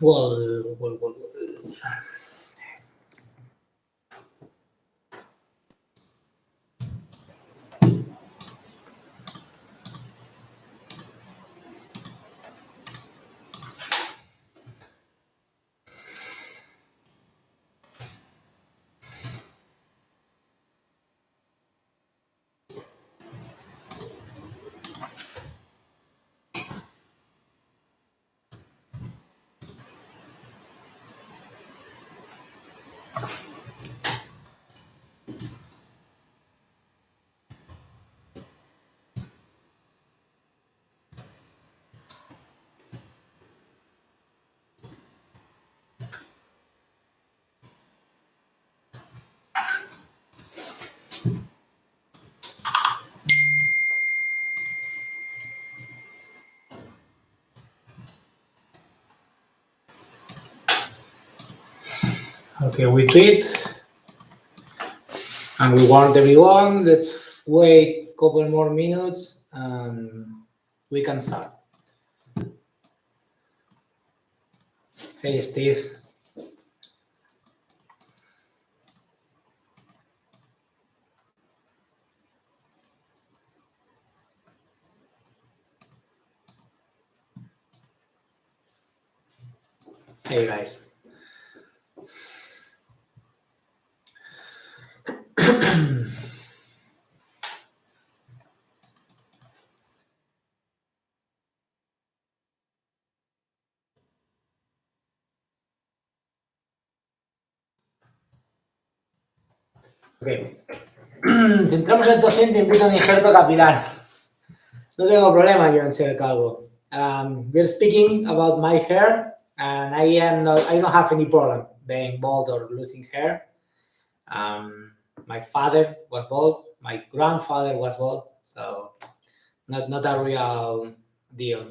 Well. Okay, we tweet and we warned everyone. Let's wait a couple more minutes and we can start. Hey, Steve. Hey, guys. Okay. Entramos en el paciente implica un injerto capilar. No tengo problema yo en ser calvo. We're speaking about my hair, and I don't have any problem being bald or losing hair. My father was bald. My grandfather was bald, so not a real deal.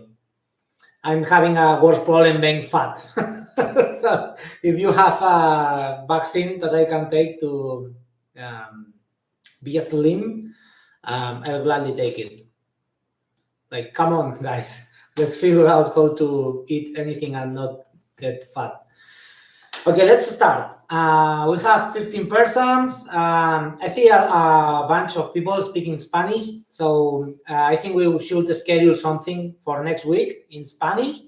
I'm having a worse problem being fat. So if you have a vaccine that I can take to be slim, I'll gladly take it. Like, come on, guys. Let's figure out how to eat anything and not get fat. Okay, let's start. We have 15 persons. I see a bunch of people speaking Spanish, so I think we should schedule something for next week in Spanish.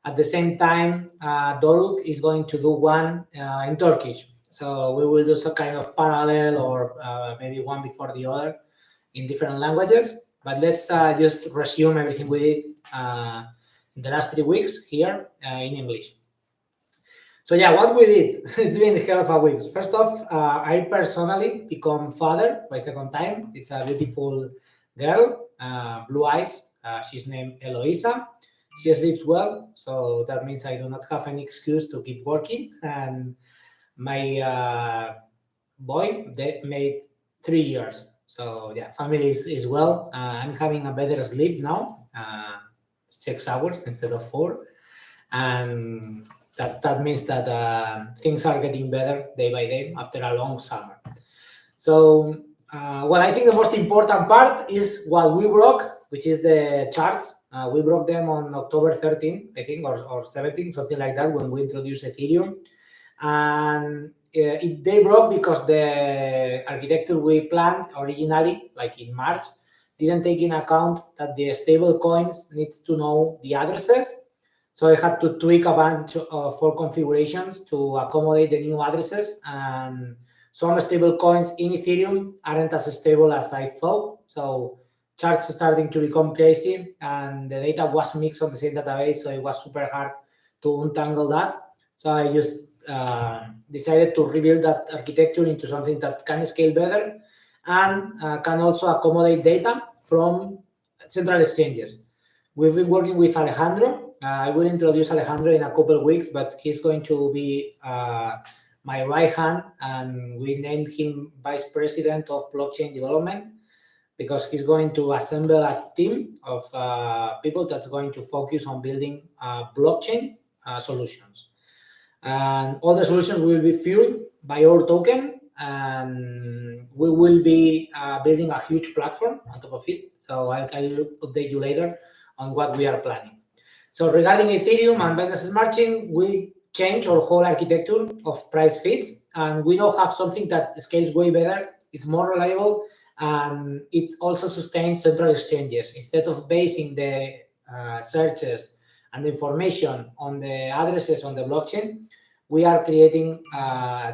At the same time, Doruk is going to do one in Turkish. So we will do some kind of parallel or maybe one before the other in different languages. But let's just resume everything we did in the last 3 weeks here in English. So yeah, what we did, it's been a hell of a week. First off, I personally become father by second time. It's a beautiful girl, blue eyes. She's named Eloisa. She sleeps well, so that means I do not have any excuse to keep working. And my boy, they made 3 years. So yeah, family is well. I'm having a better sleep now. 6 hours instead of 4. And that means that things are getting better day by day after a long summer. So, well, I think the most important part is what we broke, which is the charts. We broke them on October 13, I think, or 17, something like that, when we introduced Ethereum. And they broke because the architecture we planned originally, like in March, didn't take in account that the stable coins needs to know the addresses. So I had to tweak a bunch of 4 configurations to accommodate the new addresses, and some stable coins in Ethereum aren't as stable as I thought. So charts starting to become crazy, and the data was mixed on the same database, so it was super hard to untangle that. So I just decided to rebuild that architecture into something that can scale better and can also accommodate data from central exchanges. We've been working with Alejandro. I will introduce Alejandro in a couple of weeks, but he's going to be my right hand, and we named him Vice President of Blockchain Development because he's going to assemble a team of people that's going to focus on building blockchain solutions. And all the solutions will be fueled by our token, and we will be building a huge platform on top of it. So I'll update you later on what we are planning. So regarding Ethereum and Binance Smart Chain, we change our whole architecture of price feeds, and we now have something that scales way better. It's more reliable, and it also sustains central exchanges. Instead of basing the searches and the information on the addresses on the blockchain, we are creating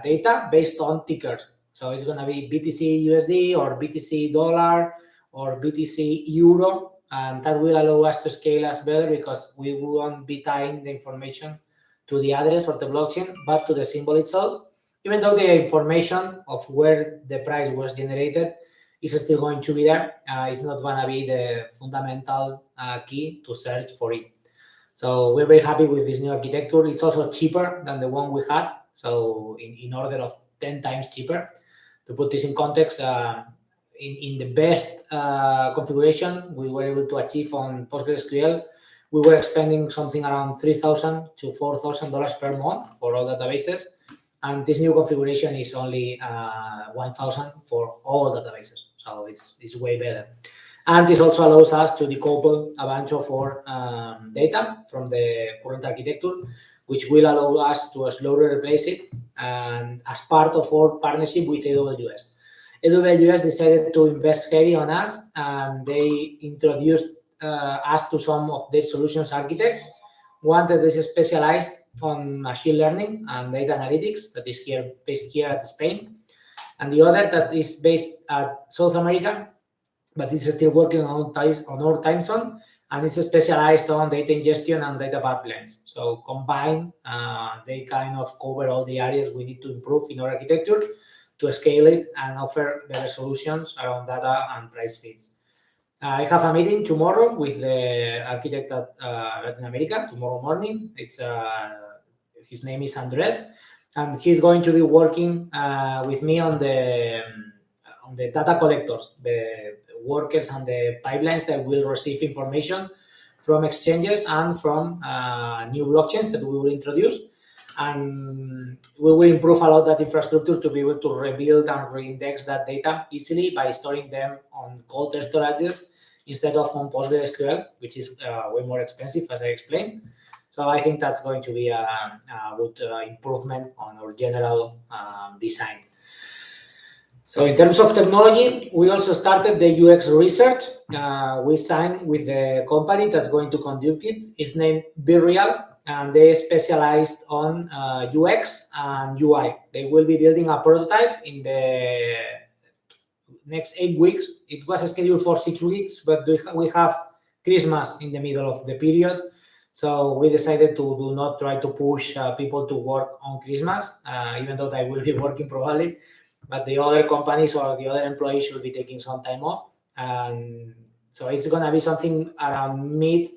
data based on tickers. So it's going to be BTC USD or BTC dollar or BTC euro, and that will allow us to scale us better because we won't be tying the information to the address or the blockchain, but to the symbol itself, even though the information of where the price was generated is still going to be there. It's not going to be the fundamental key to search for it. So we're very happy with this new architecture. It's also cheaper than the one we had, so in order of 10 times cheaper. To put this in context, in the best configuration we were able to achieve on PostgreSQL, we were spending something around $3,000 to $4,000 per month for all databases, and this new configuration is only $1,000 for all databases. So it's way better. And this also allows us to decouple a bunch of our data from the current architecture, which will allow us to slowly replace it, and as part of our partnership with AWS. AWS decided to invest heavy on us, and they introduced us to some of their solutions architects. One that is specialized on machine learning and data analytics, that is based here at Spain, and the other that is based at South America, but it's still working on our time zone, and it's specialized on data ingestion and data pipelines. So combined, they kind of cover all the areas we need to improve in our architecture to scale it and offer better solutions around data and price feeds. I have a meeting tomorrow with the architect at Latin America, tomorrow morning. His name is Andres, and he's going to be working with me on the data collectors, the workers and the pipelines that will receive information from exchanges and from new blockchains that we will introduce. And we will improve a lot that infrastructure to be able to rebuild and reindex that data easily by storing them on cold storages instead of on PostgreSQL, which is way more expensive, as I explained. So I think that's going to be a good improvement on our general design. So in terms of technology, we also started the UX research. We signed with the company that's going to conduct it. It's named BeReal, and they specialized on UX and UI. They will be building a prototype in the next 8 weeks. It was scheduled for 6 weeks, but we have Christmas in the middle of the period. So we decided to do not try to push people to work on Christmas, even though they will be working probably. But the other companies or the other employees should be taking some time off. And so it's going to be something around mid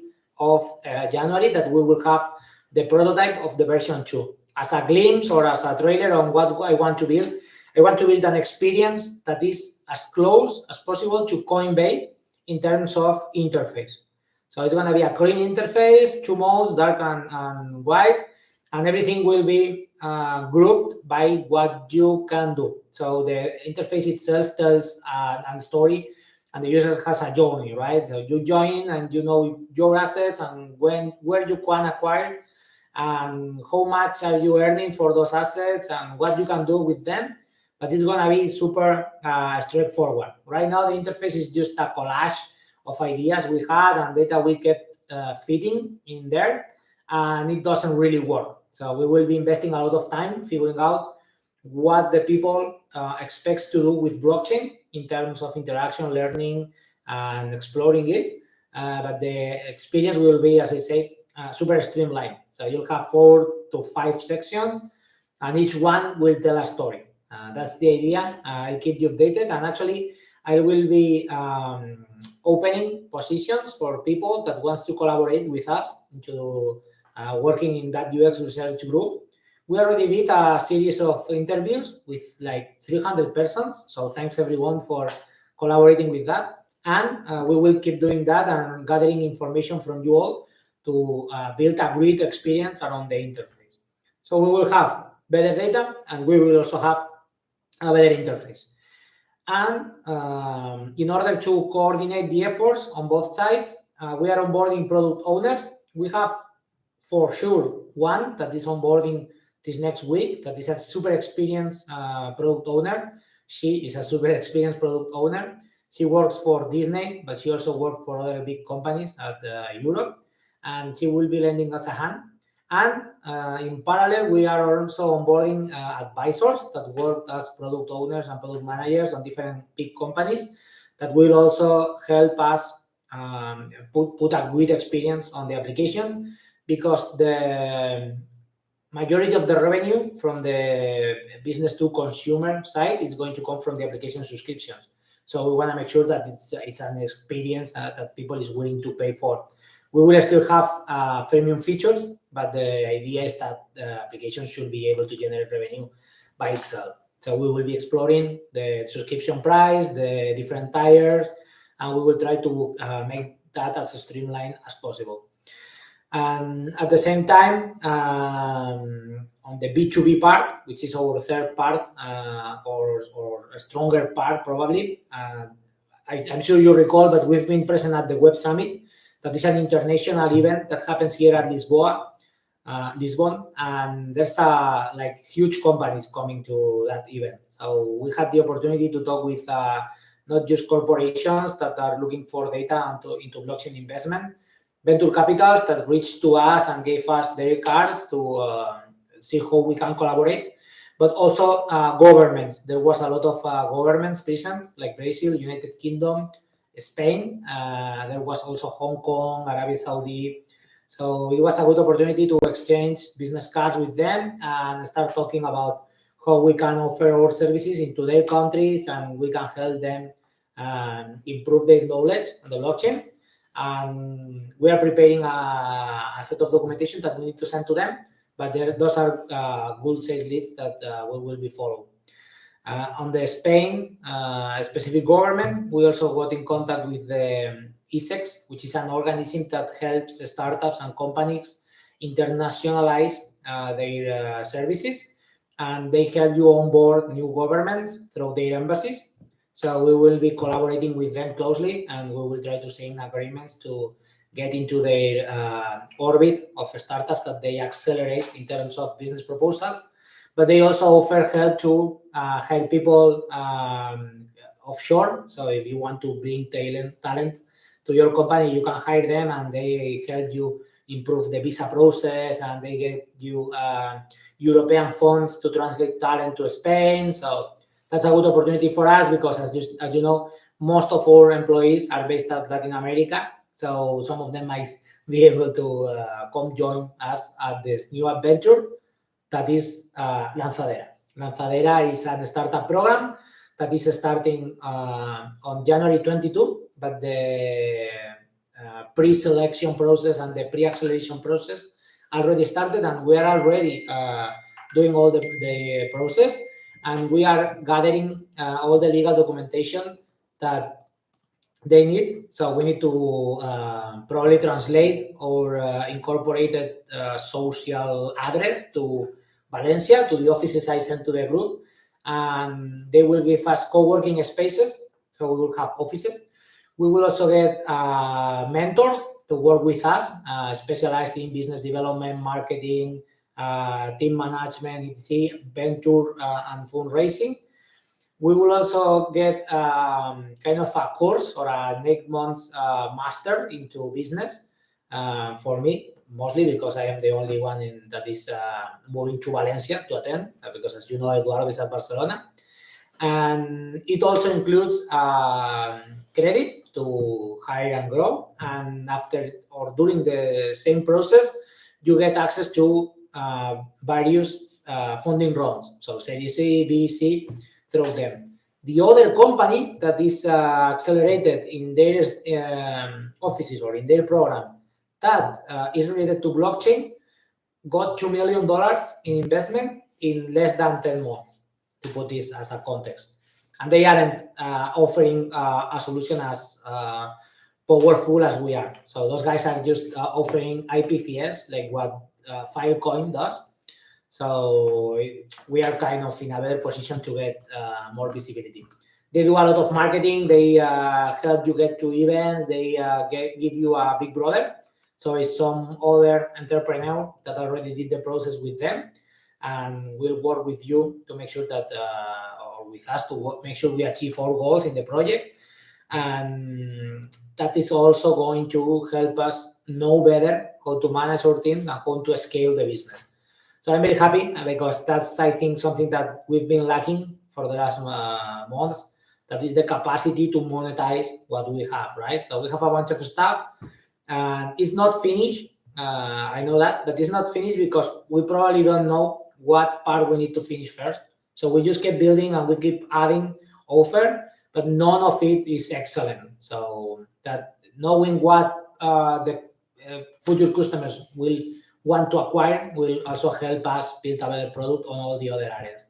of January that we will have the prototype of the version 2. As a glimpse or as a trailer on what I want to build, I want to build an experience that is as close as possible to Coinbase in terms of interface. So it's going to be a clean interface, 2 modes, dark and white, and everything will be grouped by what you can do. So the interface itself tells a story, and the user has a journey, right? So you join and you know your assets and where you can acquire and how much are you earning for those assets and what you can do with them. But it's going to be super straightforward. Right now, the interface is just a collage of ideas we had and data we kept fitting in there, and it doesn't really work. So we will be investing a lot of time figuring out what the people expects to do with blockchain in terms of interaction, learning, and exploring it. But the experience will be, as I said, super streamlined. So you'll have 4 to 5 sections, and each one will tell a story. That's the idea. I'll keep you updated, and actually I will be opening positions for people that wants to collaborate with us into working in that UX research group. We already did a series of interviews with like 300 persons. So thanks everyone for collaborating with that. And we will keep doing that and gathering information from you all to build a great experience around the interface. So we will have better data, and we will also have a better interface. And in order to coordinate the efforts on both sides, we are onboarding product owners we have for sure one that is onboarding this next week, that is a super experienced product owner. She is a super experienced product owner. She works for Disney, but she also works for other big companies at Europe, and she will be lending us a hand. And in parallel, we are also onboarding advisors that work as product owners and product managers on different big companies that will also help us put a great experience on the application, because the majority of the revenue from the business to consumer side is going to come from the application subscriptions. So we want to make sure that it's an experience that people is willing to pay for. We will still have freemium features, but the idea is that the application should be able to generate revenue by itself. So we will be exploring the subscription price, the different tiers, and we will try to make that as streamlined as possible. And at the same time, on the B2B part, which is our third part, or a stronger part probably, I'm sure you recall, but we've been present at the WebSummit. That is an international event that happens here at Lisbon, and there's like huge companies coming to that event. So we had the opportunity to talk with not just corporations that are looking for data into blockchain investment, venture capitals that reached to us and gave us their cards to see how we can collaborate, but also governments. There was a lot of governments present, like Brazil, United Kingdom, Spain. There was also Hong Kong, Arabia Saudi. So it was a good opportunity to exchange business cards with them and start talking about how we can offer our services into their countries, and we can help them improve their knowledge on the blockchain. And we are preparing a set of documentation that we need to send to them, but those are good sales leads that we will be following. On the Spain specific government, we also got in contact with the ISEX, which is an organism that helps startups and companies internationalize their services, and they help you onboard new governments through their embassies. So we will be collaborating with them closely, and we will try to sign agreements to get into their orbit of startups that they accelerate in terms of business proposals. But they also offer help to hire people offshore. So if you want to bring talent to your company, you can hire them, and they help you improve the visa process, and they get you European funds to translate talent to Spain. So that's a good opportunity for us, because as you know, most of our employees are based at Latin America. So some of them might be able to come join us at this new adventure that is Lanzadera. Lanzadera is a startup program that is starting on January 22, but the pre-selection process and the pre-acceleration process already started, and we are already doing all the process, and we are gathering all the legal documentation that they need. So we need to probably translate our incorporated social address to Valencia, to the offices I sent to the group, and they will give us co-working spaces, so we will have offices. We will also get mentors to work with us, specialized in business development, marketing, team management, etc., venture and fundraising. We will also get kind of a course or a 8 months master into business for me, mostly because I am the only one that is moving to Valencia to attend, because as you know, Eduardo is at Barcelona. And it also includes credit to hire and grow. And after or during the same process, you get access to various funding rounds. So Series A, B, C, through them. The other company that is accelerated in their offices or in their program that is related to blockchain got $2 million in investment in less than 10 months, to put this as a context. And they aren't offering a solution as powerful as we are. So those guys are just offering IPFS, like what Filecoin does. So we are kind of in a better position to get more visibility. They do a lot of marketing. They help you get to events. They give you a big brother. So it's some other entrepreneur that already did the process with them, and we'll work with you to make sure that, or with us to make sure we achieve our goals in the project. And that is also going to help us know better how to manage our teams and how to scale the business. So I'm very happy because that's, I think, something that we've been lacking for the last months. That is the capacity to monetize what we have, right? So we have a bunch of stuff, and it's not finished. I know that, but it's not finished because we probably don't know what part we need to finish first. So we just keep building and we keep adding offer, but none of it is excellent. So that knowing what the future customers will want to acquire will also help us build a better product on all the other areas.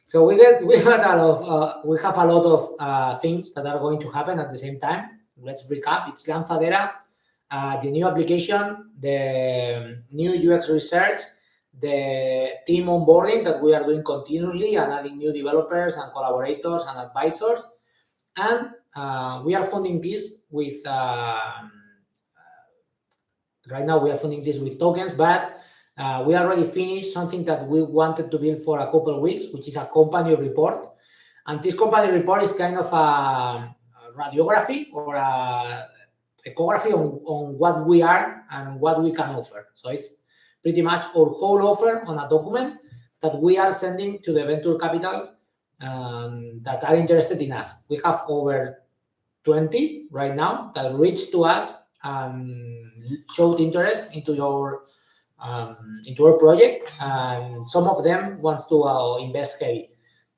So we have a lot of things that are going to happen at the same time. Let's recap. It's Lanzadera, the new application, the new UX research, the team onboarding that we are doing continuously and adding new developers and collaborators and advisors. And we are funding this with, right now we are funding this with tokens, but we already finished something that we wanted to build for a couple of weeks, which is a company report. And this company report is kind of a radiography or a ecography on what we are and what we can offer. So it's pretty much our whole offer on a document that we are sending to the venture capital that are interested in us. We have over 20 right now that reached to us and showed interest into our project, and some of them wants to invest heavy.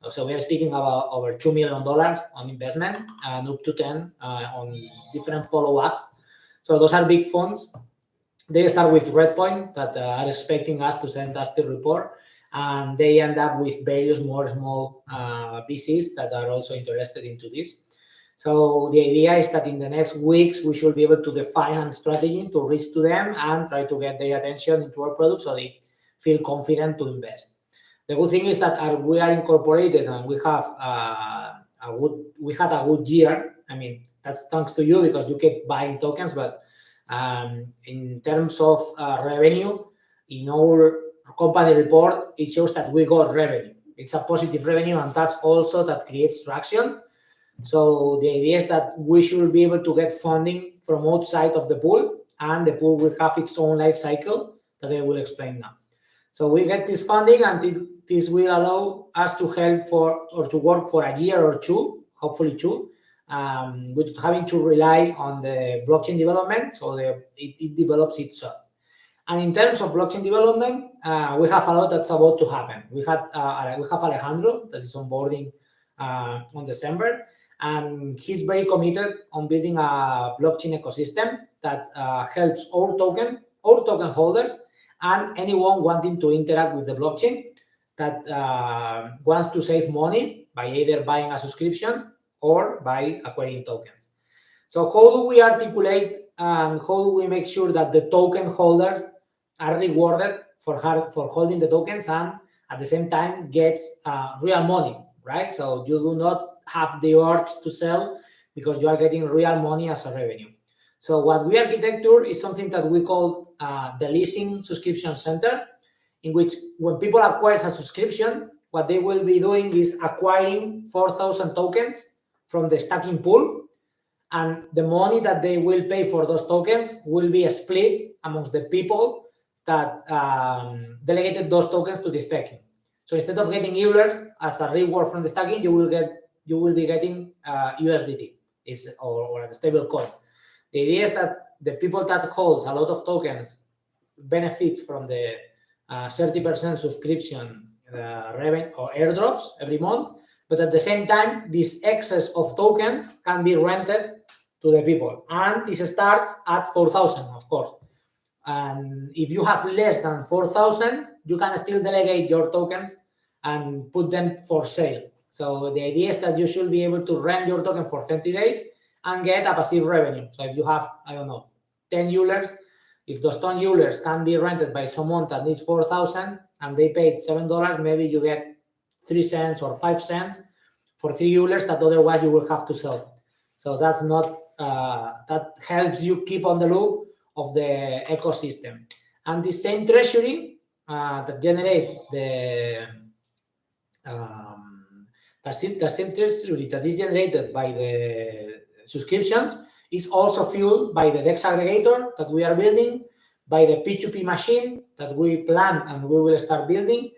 So we are speaking about over $2 million on investment and up to 10 on different follow-ups. So those are big funds. They start with Redpoint that are expecting us to send us the report, and they end up with various more small VCs that are also interested into this. So the idea is that in the next weeks, we should be able to define a strategy to reach to them and try to get their attention into our product so they feel confident to invest. The good thing is that we are incorporated and we have we had a good year. I mean, that's thanks to you because you keep buying tokens, but in terms of revenue, in our company report, it shows that we got revenue. It's a positive revenue, and that's also that creates traction. So the idea is that we should be able to get funding from outside of the pool, and the pool will have its own life cycle that I will explain now. So we get this funding, and this will allow us to to work for a year or two, hopefully two, with having to rely on the blockchain development, so it develops itself. And in terms of blockchain development, we have a lot that's about to happen. We have Alejandro that is onboarding on December, and he's very committed on building a blockchain ecosystem that helps our token holders and anyone wanting to interact with the blockchain that wants to save money by either buying a subscription or by acquiring tokens. So how do we articulate and how do we make sure that the token holders are rewarded for holding the tokens and at the same time gets real money, right? So you do not have the urge to sell because you are getting real money as a revenue. So what we architecture is something that we call the leasing subscription center, in which when people acquire a subscription, what they will be doing is acquiring 4,000 tokens from the stacking pool, and the money that they will pay for those tokens will be split amongst the people that delegated those tokens to the stacking. So instead of getting Euler as a reward from the stacking, you will be getting USDT or a stable coin. The idea is that the people that holds a lot of tokens benefits from the 30% subscription revenue or airdrops every month, but at the same time, this excess of tokens can be rented to the people, and this starts at 4,000, of course. And if you have less than 4,000, you can still delegate your tokens and put them for sale. So the idea is that you should be able to rent your token for 30 days and get a passive revenue. So if you have, I don't know, 10 Eulers, if those 10 Eulers can be rented by someone that needs 4,000 and they paid $7, maybe you get 3 cents or 5 cents for 3 Eulers that otherwise you will have to sell. So that's not, that helps you keep on the loop of the ecosystem. And the same treasury that generates the same treasury that is generated by the subscriptions is also fueled by the DEX aggregator that we are building, by the P2P machine that we plan and we will start building,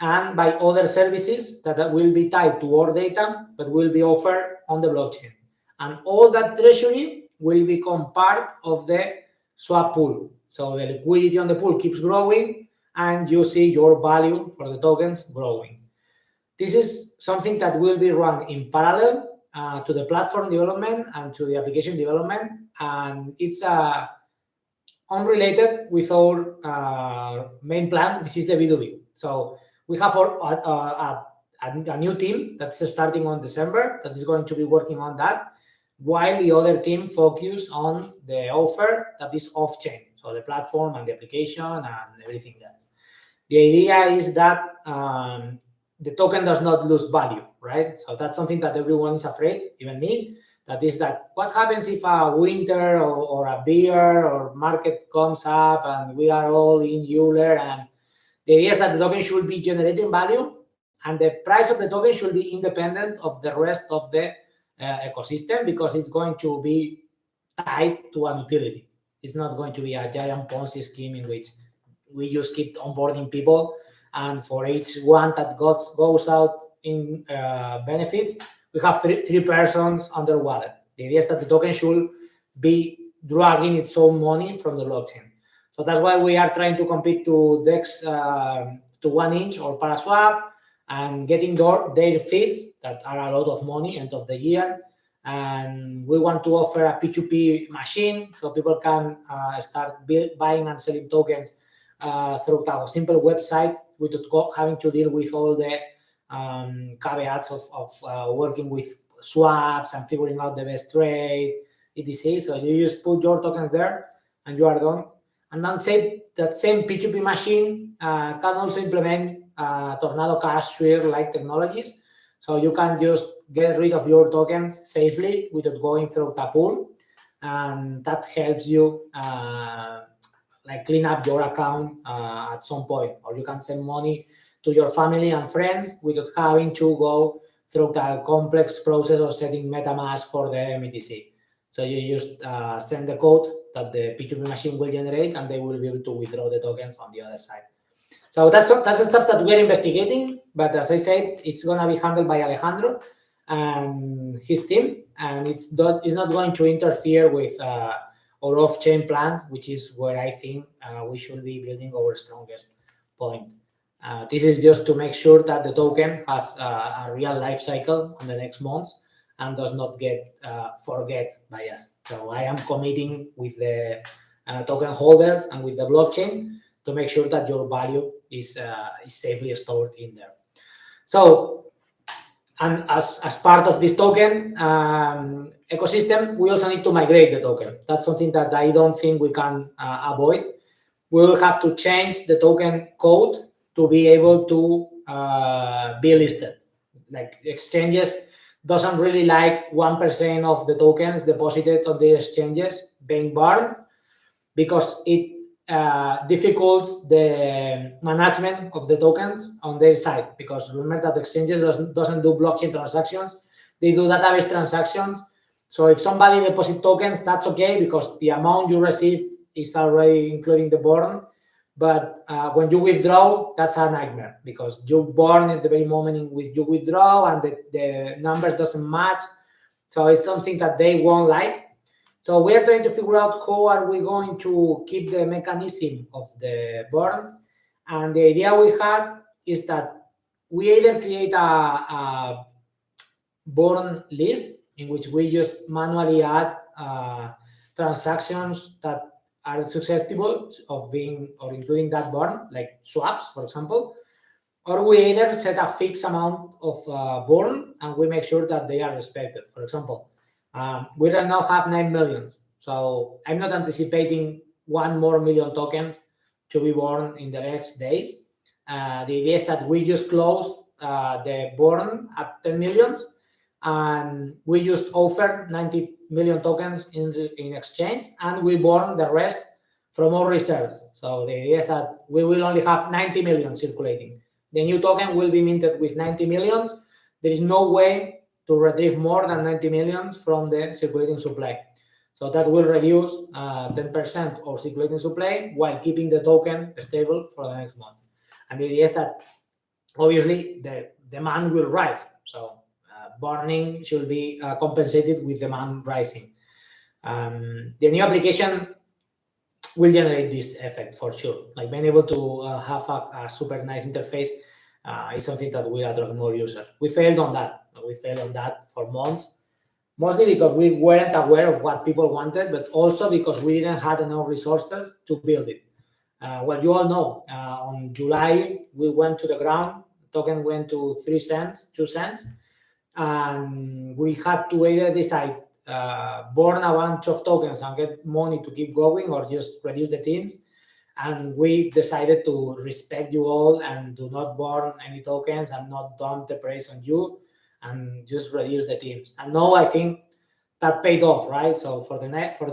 and by other services that will be tied to our data but will be offered on the blockchain. And all that treasury will become part of the swap pool. So the liquidity on the pool keeps growing and you see your value for the tokens growing. This is something that will be run in parallel to the platform development and to the application development. And it's unrelated with our main plan, which is the B2B. So we have a new team that's starting on December that is going to be working on that, while the other team focus on the offer that is off-chain, so the platform and the application and everything else. The idea is that the token does not lose value, right? So that's something that everyone is afraid, even me. That is that what happens if a winter or a bear or market comes up and we are all in Euler, and the idea is that the token should be generating value and the price of the token should be independent of the rest of the ecosystem, because it's going to be tied to an utility. It's not going to be a giant Ponzi scheme in which we just keep onboarding people, and for each one that goes out in benefits, we have three persons underwater. The idea is that the token should be dragging its own money from the blockchain. So that's why we are trying to compete to DEX, to 1inch or Paraswap, and getting their fees that are a lot of money end of the year. And we want to offer a P2P machine so people can start buying and selling tokens through a simple website without having to deal with all the caveats of working with swaps and figuring out the best trade, etc. So you just put your tokens there and you are done. And then that same P2P machine can also implement Tornado Cash Share-like technologies. So you can just get rid of your tokens safely without going through a pool. And that helps you like clean up your account at some point. Or you can send money to your family and friends without having to go through the complex process of setting MetaMask for the METC. So you just send the code that the P2P machine will generate, and they will be able to withdraw the tokens on the other side. So that's the stuff that we're investigating. But as I said, it's going to be handled by Alejandro and his team, and it's not going to interfere with our off-chain plans, which is where I think we should be building our strongest point. This is just to make sure that the token has a real life cycle in the next months and does not get forget by us. So I am committing with the token holders and with the blockchain to make sure that your value is safely stored in there. So, and as part of this token ecosystem, we also need to migrate the token. That's something that I don't think we can avoid. We will have to change the token code to be able to be listed. Like exchanges doesn't really like 1% of the tokens deposited on their exchanges being burned, because it difficults the management of the tokens on their side. Because remember that exchanges doesn't do blockchain transactions, they do database transactions. So if somebody deposits tokens, that's okay, because the amount you receive is already including the burn. But when you withdraw, that's a nightmare, because you burn at the very moment in which you withdraw and the numbers doesn't match. So it's something that they won't like. So we are trying to figure out how are we going to keep the mechanism of the burn. And the idea we had is that we either create a burn list in which we just manually add transactions that are susceptible of being or including that burn, like swaps, for example, or we either set a fixed amount of burn and we make sure that they are respected. For example, we right now have 9 million. So I'm not anticipating 1 more million tokens to be born in the next days. The idea is that we just close the burn at 10 million and we just offer 90 million tokens in exchange, and we burn the rest from all reserves. So the idea is that we will only have 90 million circulating. The new token will be minted with 90 millions. There is no way to retrieve more than 90 millions from the circulating supply. So that will reduce 10% of circulating supply while keeping the token stable for the next month. And the idea is that obviously the demand will rise. So burning should be compensated with demand rising. The new application will generate this effect for sure. Like being able to have a super nice interface is something that will attract more users. We failed on that. We failed on that for months, mostly because we weren't aware of what people wanted, but also because we didn't have enough resources to build it. Well, you all know, on July, we went to the ground, token went to 3 cents, 2 cents, and we had to either decide burn a bunch of tokens and get money to keep going or just reduce the teams. And we decided to respect you all and do not burn any tokens and not dump the praise on you and just reduce the teams. And now I think that paid off, right? So for the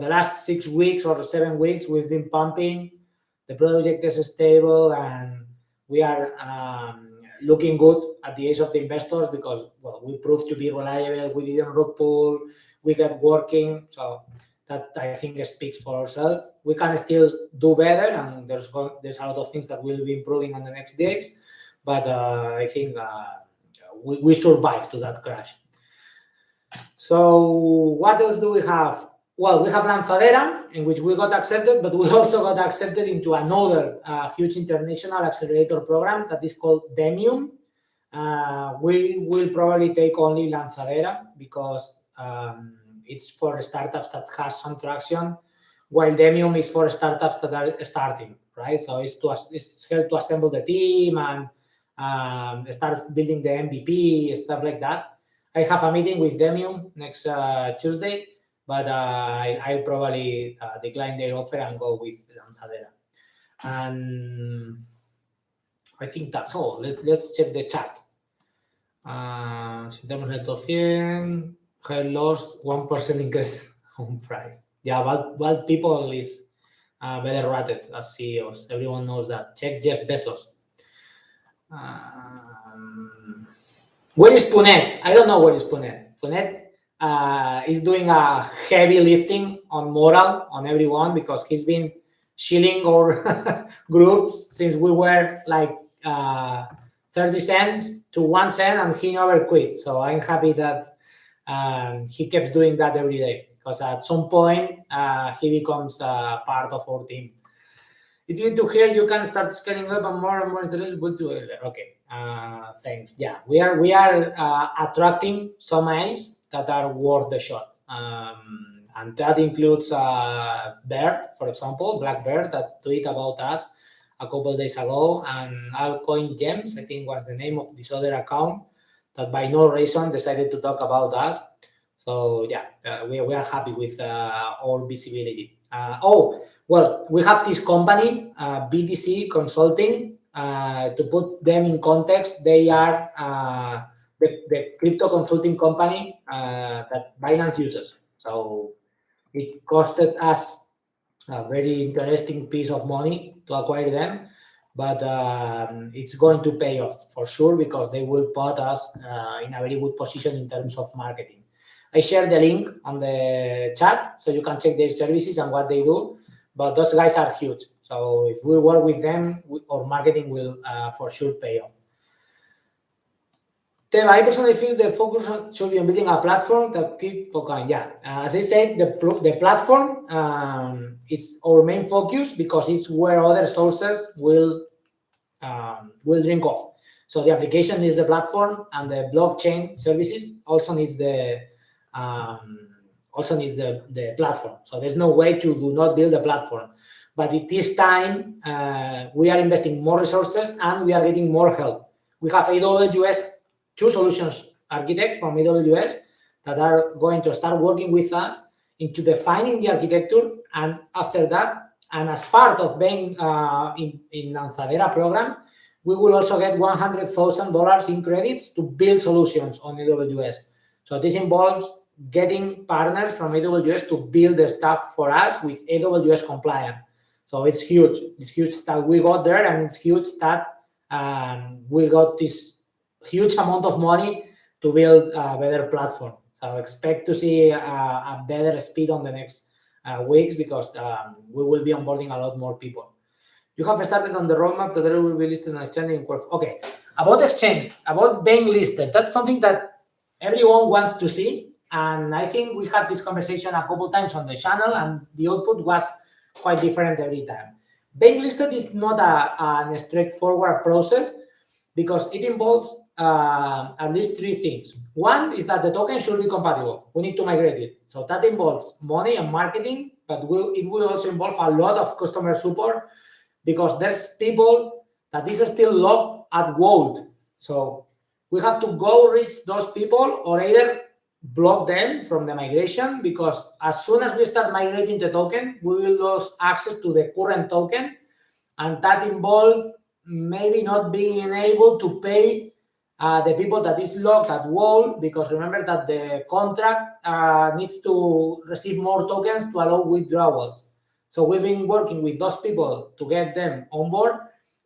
last 6 weeks or 7 weeks, we've been pumping. The project is stable and we are looking good at the eyes of the investors because, well, we proved to be reliable. We didn't rug pull. We kept working. So that I think speaks for ourselves. We can still do better, and there's a lot of things that we'll be improving on the next days. But I think we survived to that crash. So what else do we have? Well, we have Lanzadera, in which we got accepted, but we also got accepted into another huge international accelerator program that is called Demium. We will probably take only Lanzadera because it's for startups that has some traction, while Demium is for startups that are starting, right? So it's help to assemble the team and start building the MVP, stuff like that. I have a meeting with Demium next Tuesday, but I'll probably decline their offer and go with Lanzadera. And I think that's all. Let's check the chat. Si tenemos neto 100, have lost 1% increase on price. Yeah, but people is better rated as CEOs. Everyone knows that. Check Jeff Bezos. Where is Punet? I don't know where is Punet. Punet is doing a heavy lifting on moral on everyone because he's been shilling our groups since we were like 30 cents to 1 cent and he never quit. So I'm happy that he keeps doing that every day because at some point he becomes part of our team. It's good to hear you can start scaling up and more interested to Euler. Okay, thanks. Yeah, we are attracting some eyes that are worth the shot. And that includes Bird, for example, Black Bird, that tweeted about us a couple of days ago, and Altcoin Gems, I think was the name of this other account that by no reason decided to talk about us. So yeah, we are happy with our visibility. Well, we have this company, BDC Consulting. To put them in context, they are the crypto consulting company that Binance uses. So it costed us a very interesting piece of money to acquire them, but it's going to pay off for sure because they will put us in a very good position in terms of marketing. I shared the link on the chat so you can check their services and what they do, but those guys are huge. So if we work with them, our marketing will for sure pay off. I personally feel the focus should be on building a platform that keep going. Yeah, as I said, the platform is our main focus because it's where other sources will drink off. So the application needs the platform, and the blockchain services also needs the platform. So there's no way to do not build a platform. But at this time, we are investing more resources and we are getting more help. We have AWS, 2 solutions architects from AWS that are going to start working with us into defining the architecture. And after that, and as part of being in Lanzadera program, we will also get $100,000 in credits to build solutions on AWS. So this involves getting partners from AWS to build the stuff for us with AWS compliant. So it's huge. It's huge that we got there, and it's huge that we got this huge amount of money to build a better platform. So expect to see a better speed on the next weeks, because we will be onboarding a lot more people. You have started on the roadmap that will be listed on exchange in Quartz. Okay, about exchange, about being listed, that's something that everyone wants to see. And I think we had this conversation a couple times on the channel, and the output was quite different every time. Being listed is not a straightforward process, because it involves at least three things. One is that the token should be compatible. We need to migrate it. So that involves money and marketing, but it will also involve a lot of customer support, because there's people that is still locked at Vault. So we have to go reach those people, or either block them from the migration, because as soon as we start migrating the token, we will lose access to the current token, and that involves maybe not being able to pay the people that is locked at Vault, because remember that the contract needs to receive more tokens to allow withdrawals. So we've been working with those people to get them on board,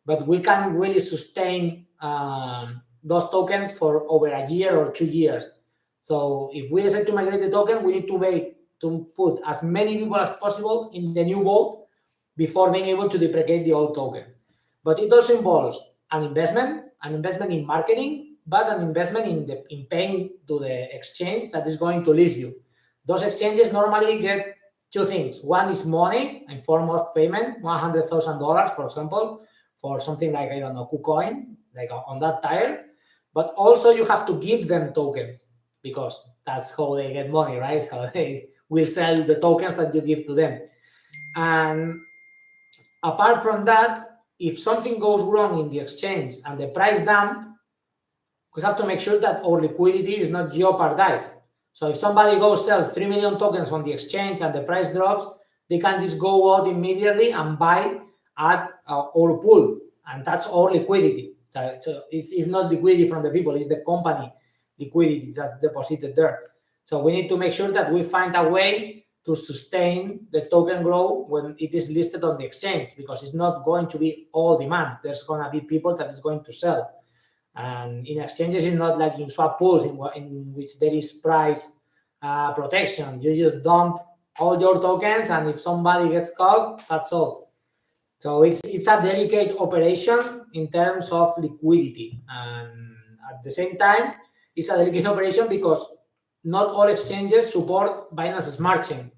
but we can't really sustain those tokens for over a year or 2 years. So if we decide to migrate the token, we need to put as many people as possible in the new Vault before being able to deprecate the old token. But it also involves an investment in marketing, but an investment in paying to the exchange that is going to list you. Those exchanges normally get two things. One is money in form of payment, $100,000, for example, for something like, I don't know, KuCoin, like on that tire. But also you have to give them tokens, because that's how they get money, right? So they will sell the tokens that you give to them. And apart from that, if something goes wrong in the exchange and the price dump, we have to make sure that our liquidity is not jeopardized. So if somebody goes sells 3 million tokens on the exchange and the price drops, they can just go out immediately and buy at our pool, and that's our liquidity. So it's not liquidity from the people, it's the company liquidity that's deposited there. So we need to make sure that we find a way to sustain the token growth when it is listed on the exchange, because it's not going to be all demand. There's going to be people that is going to sell. And in exchanges, it's not like in swap pools in which there is price protection. You just dump all your tokens, and if somebody gets caught, that's all. So it's a delicate operation in terms of liquidity. And at the same time, it's a delicate operation because not all exchanges support Binance Smart Chain.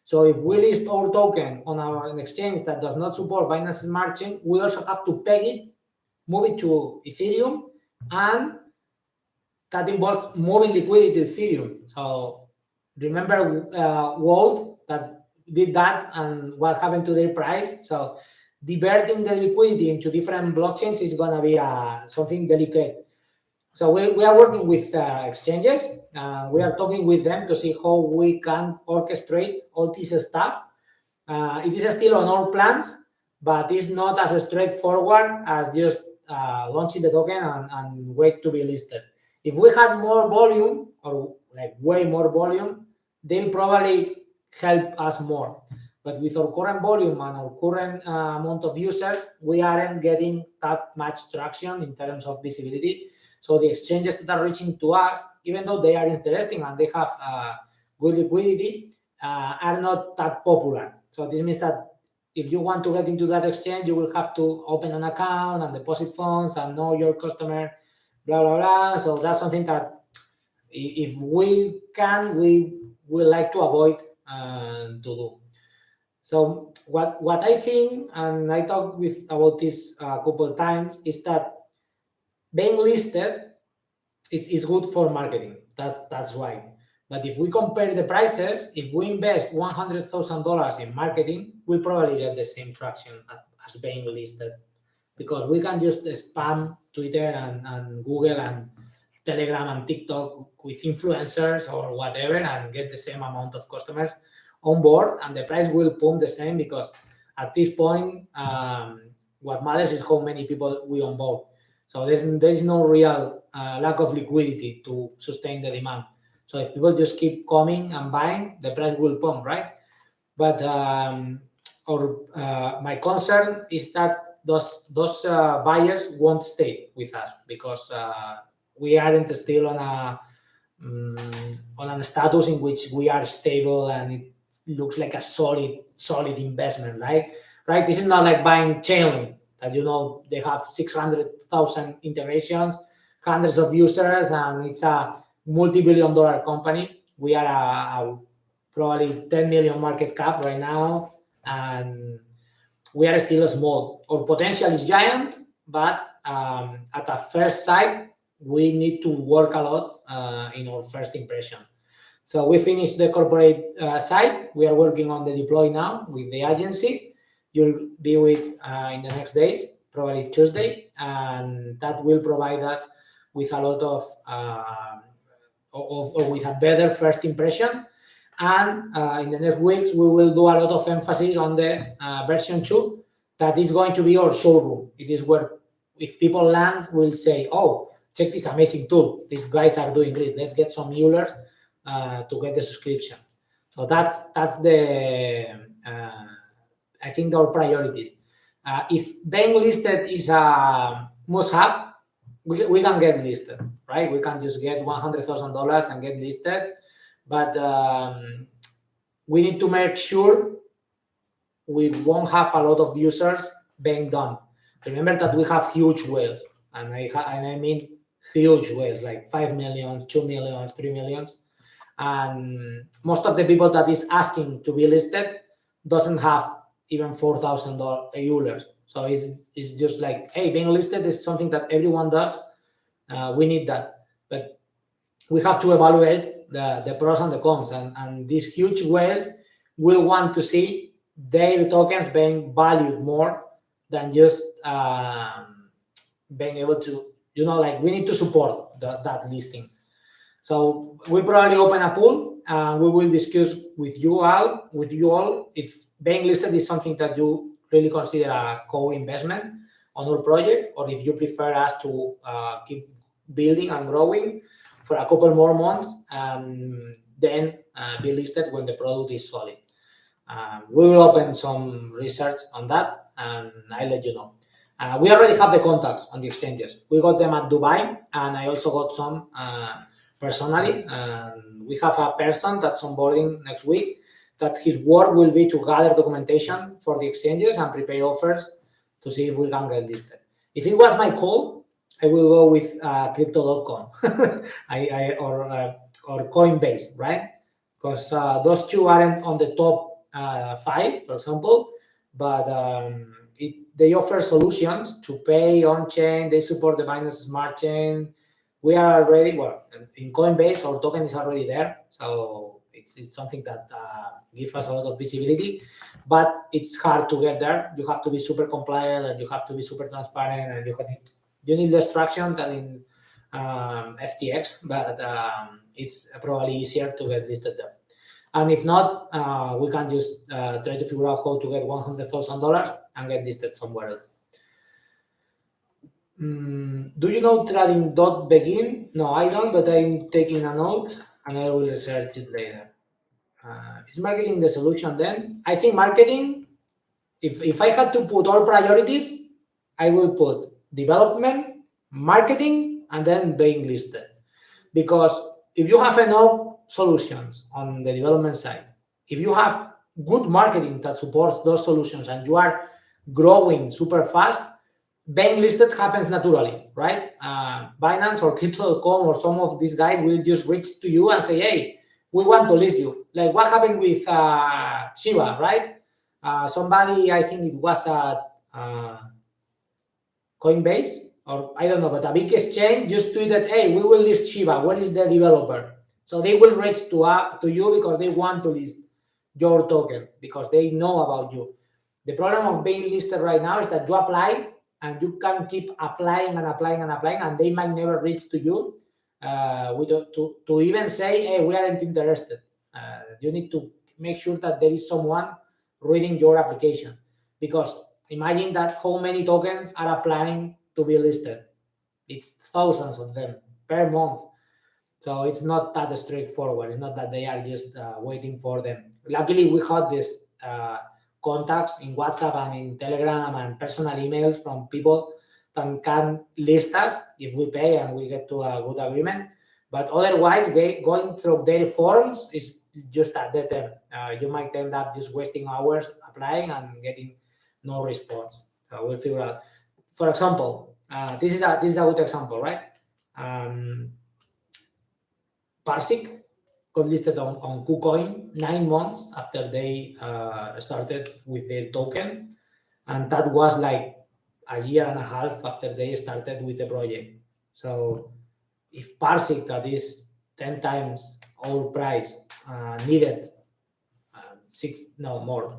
So if we list our token on an exchange that does not support Binance Smart Chain, we also have to peg it, move it to Ethereum, and that involves moving liquidity to Ethereum. So remember Vault that did that, and what happened to their price? So diverting the liquidity into different blockchains is going to be something delicate. So we are working with exchanges. We are talking with them to see how we can orchestrate all this stuff. It is still on our plans, but it's not as straightforward as just launching the token and wait to be listed. If we had more volume, or like way more volume, they'll probably help us more. But with our current volume and our current amount of users, we aren't getting that much traction in terms of visibility. So the exchanges that are reaching to us, even though they are interesting and they have good liquidity, are not that popular. So this means that if you want to get into that exchange, you will have to open an account and deposit funds and know your customer, blah, blah, blah. So that's something that if we can, we will like to avoid to do. So what I think, and I talked about this a couple of times, is that being listed is good for marketing. That's right. But if we compare the prices, if we invest $100,000 in marketing, we probably get the same traction as being listed, because we can just spam Twitter and Google and Telegram and TikTok with influencers or whatever and get the same amount of customers on board, and the price will pump the same, because at this point, what matters is how many people we onboard. So there is no real lack of liquidity to sustain the demand. So if people just keep coming and buying, the price will pump, right? But my concern is that those buyers won't stay with us because we aren't still on a status in which we are stable and it looks like a solid investment, right? This is not like buying Chainlink that they have 600,000 integrations, hundreds of users, and it's a multi-billion-dollar company. We are a probably 10 million market cap right now, and we are still small. Our potential is giant, but at a first sight, we need to work a lot in our first impression. So we finished the corporate side. We are working on the deploy now with the agency. You'll be with in the next days, probably Tuesday, and that will provide us with a lot of with a better first impression. And in the next weeks, we will do a lot of emphasis on the version 2. That is going to be our showroom. It is where if people land, will say, oh, check this amazing tool. These guys are doing great. Let's get some Euler to get the subscription. So that's the, I think, our priorities. If being listed is a must-have, we can get listed, right? We can just get $100,000 and get listed. But we need to make sure we won't have a lot of users being dumped. Remember that we have huge whales, and I mean huge whales, like 5 million, 2 million, 3 million. And most of the people that is asking to be listed doesn't have even $4,000 Euler. So it's just like, hey, being listed is something that everyone does. We need that. But we have to evaluate the pros and the cons. And these huge whales will want to see their tokens being valued more than just being able to, like we need to support that listing. So we probably open a pool and we will discuss with you all if being listed is something that you really consider a co-investment on our project, or if you prefer us to keep building and growing for a couple more months and then be listed when the product is solid. We will open some research on that and I'll let you know. We already have the contacts on the exchanges. We got them at Dubai, and I also got some personally. We have a person that's onboarding next week that his work will be to gather documentation for the exchanges and prepare offers to see if we can get listed. If it was my call, I will go with crypto.com or Coinbase, right? Because those two aren't on the top 5, for example, but they offer solutions to pay on-chain. They support the Binance Smart Chain. We are already, in Coinbase, our token is already there. So it's something that gives us a lot of visibility, but it's hard to get there. You have to be super compliant and you have to be super transparent, and you need less traction than in FTX, but it's probably easier to get listed there. And if not, we can just try to figure out how to get $100,000 and get listed somewhere else. Do you know trading.begin? No, I don't, but I'm taking a note and I will research it later. Is marketing the solution then? I think marketing, if I had to put all priorities, I will put development, marketing, and then being listed. Because if you have enough solutions on the development side, if you have good marketing that supports those solutions and you are growing super fast, being listed happens naturally, right? Binance or Crypto.com or some of these guys will just reach to you and say, hey, we want to list you. Like what happened with Shiba, right? Somebody, I think it was at Coinbase, or I don't know, but a big exchange just tweeted, hey, we will list Shiba. Where is the developer? So they will reach to you because they want to list your token because they know about you. The problem of being listed right now is that you apply and you can keep applying and applying and applying, and they might never reach to you to even say, hey, we aren't interested. You need to make sure that there is someone reading your application, because imagine that how many tokens are applying to be listed. It's thousands of them per month. So it's not that straightforward. It's not that they are just waiting for them. Luckily, we had this contacts in WhatsApp and in Telegram and personal emails from people that can list us if we pay and we get to a good agreement. But otherwise, going through their forums is just a dead end. You might end up just wasting hours applying and getting no response. So we'll figure out. For example, this is a good example, right? Parsec got listed on KuCoin 9 months after they started with their token, and that was like a year and a half after they started with the project. So if Parsec, that is 10 times our price, needed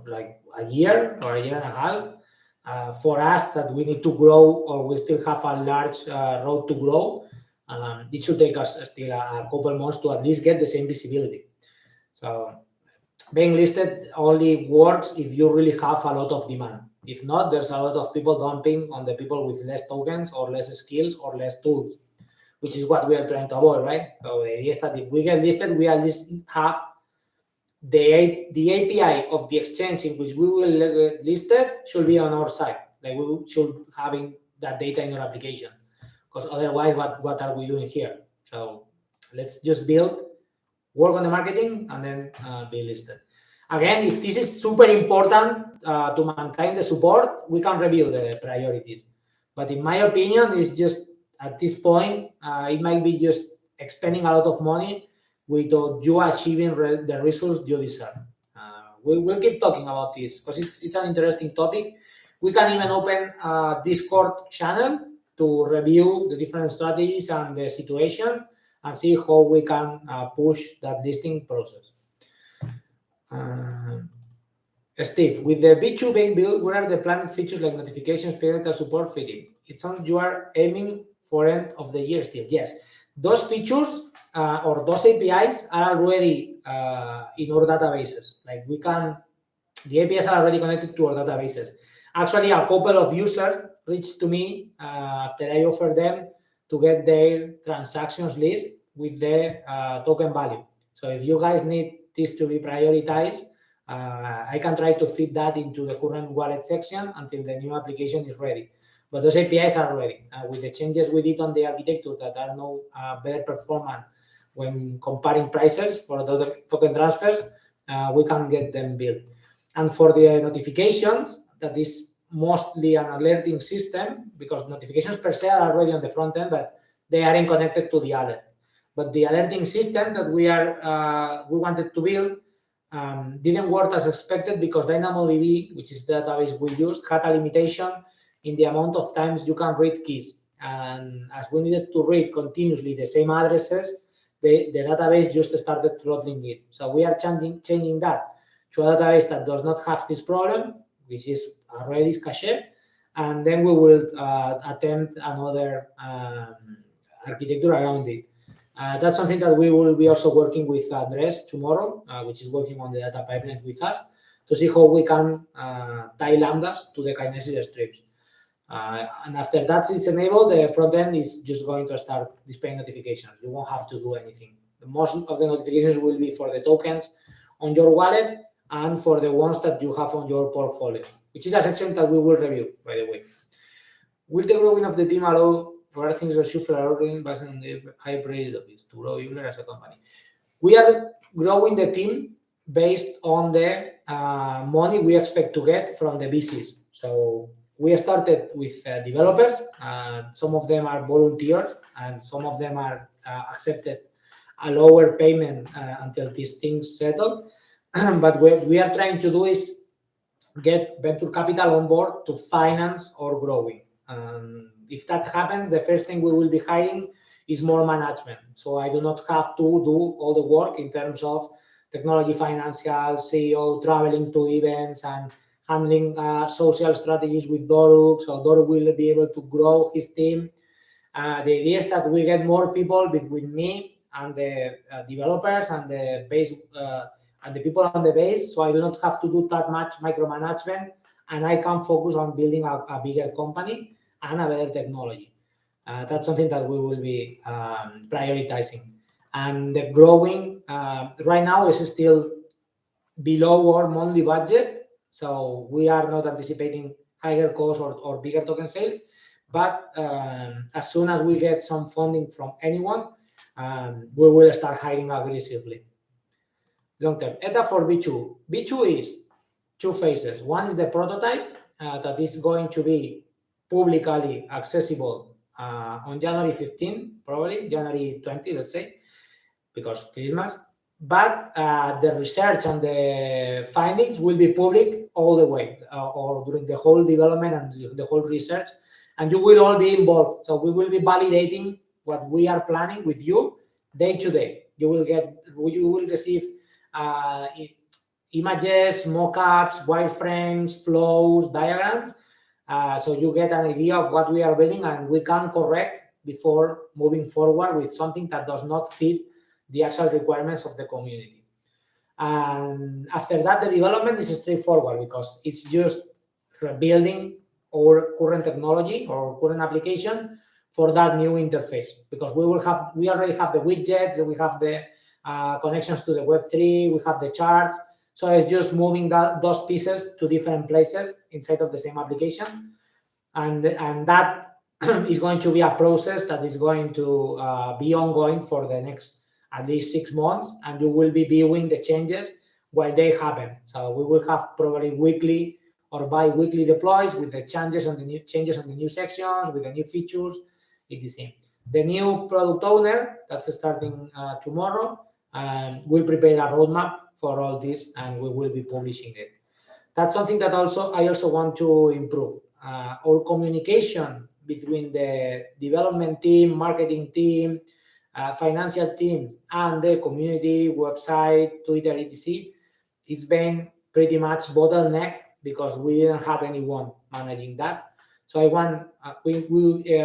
like a year or a year and a half, for us that we need to grow or we still have a large road to grow, it should take us still a couple months to at least get the same visibility. So being listed only works if you really have a lot of demand. If not, there's a lot of people dumping on the people with less tokens or less skills or less tools, which is what we are trying to avoid, right? So the idea is that if we get listed, we at least have the API of the exchange in which we will get listed should be on our side. Like we should having that data in your application, because otherwise, what are we doing here? So let's just work on the marketing, and then be listed. Again, if this is super important to maintain the support, we can review the priorities. But in my opinion, it's just at this point, it might be just expending a lot of money without you achieving the results you deserve. We'll keep talking about this because it's an interesting topic. We can even open a Discord channel to review the different strategies and the situation and see how we can push that listing process. Steve, with the B2 being built, what are the planned features like notifications, payment, and support fitting? It sounds you are aiming for end of the year still. Yes, those features or those APIs are already in our databases. Like the APIs are already connected to our databases. Actually, a couple of users reached to me after I offered them to get their transactions list with the token value. So if you guys need this to be prioritized, I can try to fit that into the current wallet section until the new application is ready. But those APIs are ready. With the changes we did on the architecture that are now better performant when comparing prices for those token transfers, we can get them built. And for the notifications, that is mostly an alerting system, because notifications per se are already on the front end, but they aren't connected to the alert. But the alerting system that we wanted to build didn't work as expected because DynamoDB, which is the database we used, had a limitation in the amount of times you can read keys. And as we needed to read continuously the same addresses, the database just started throttling it. So we are changing that to a database that does not have this problem, which is a Redis cache, and then we will attempt another architecture around it. That's something that we will be also working with Andres tomorrow, which is working on the data pipelines with us, to see how we can tie lambdas to the Kinesis strips. And after that is enabled, the front end is just going to start displaying notifications. You won't have to do anything. Most of the notifications will be for the tokens on your wallet and for the ones that you have on your portfolio, which is a section that we will review, by the way. Will the growing of the team allow other things that should for based on the high price to grow Euler as a company? We are growing the team based on the money we expect to get from the VCs. So we started with developers. Some of them are volunteers, and some of them are accepted a lower payment until these things settle. But what we are trying to do is get venture capital on board to finance our growing. If that happens, the first thing we will be hiring is more management. So I do not have to do all the work in terms of technology, financial, CEO, traveling to events, and handling social strategies with Doruk. So Doruk will be able to grow his team. The idea is that we get more people between me and the developers and the base and the people on the base. So I do not have to do that much micromanagement, and I can focus on building a bigger company and a better technology. That's something that we will be prioritizing. And the growing right now is still below our monthly budget. So we are not anticipating higher costs or bigger token sales. But as soon as we get some funding from anyone, we will start hiring aggressively. Long term. ETA for B2. B2 is two phases. One is the prototype that is going to be publicly accessible on January 15, probably January 20, let's say, because Christmas. But the research and the findings will be public all the way, or during the whole development and the whole research, and you will all be involved. So we will be validating what we are planning with you day to day. You will receive images, mock-ups, wireframes, flows, diagrams, so you get an idea of what we are building, and we can correct before moving forward with something that does not fit the actual requirements of the community. And after that, the development is straightforward because it's just rebuilding our current technology or current application for that new interface, because we already have the widgets, we have the connections to the Web3, we have the charts. So it's just moving those pieces to different places inside of the same application. And that is going to be a process that is going to be ongoing for the next at least 6 months, and you will be viewing the changes while they happen. So we will have probably weekly or bi-weekly deploys with the changes on the new sections, with the new features, etc. The new product owner that's starting tomorrow will prepare a roadmap for all this, and we will be publishing it. That's something that I also want to improve. Our communication between the development team, marketing team, financial team, and the community, website, Twitter, etc. It's been pretty much bottlenecked because we didn't have anyone managing that. So I want we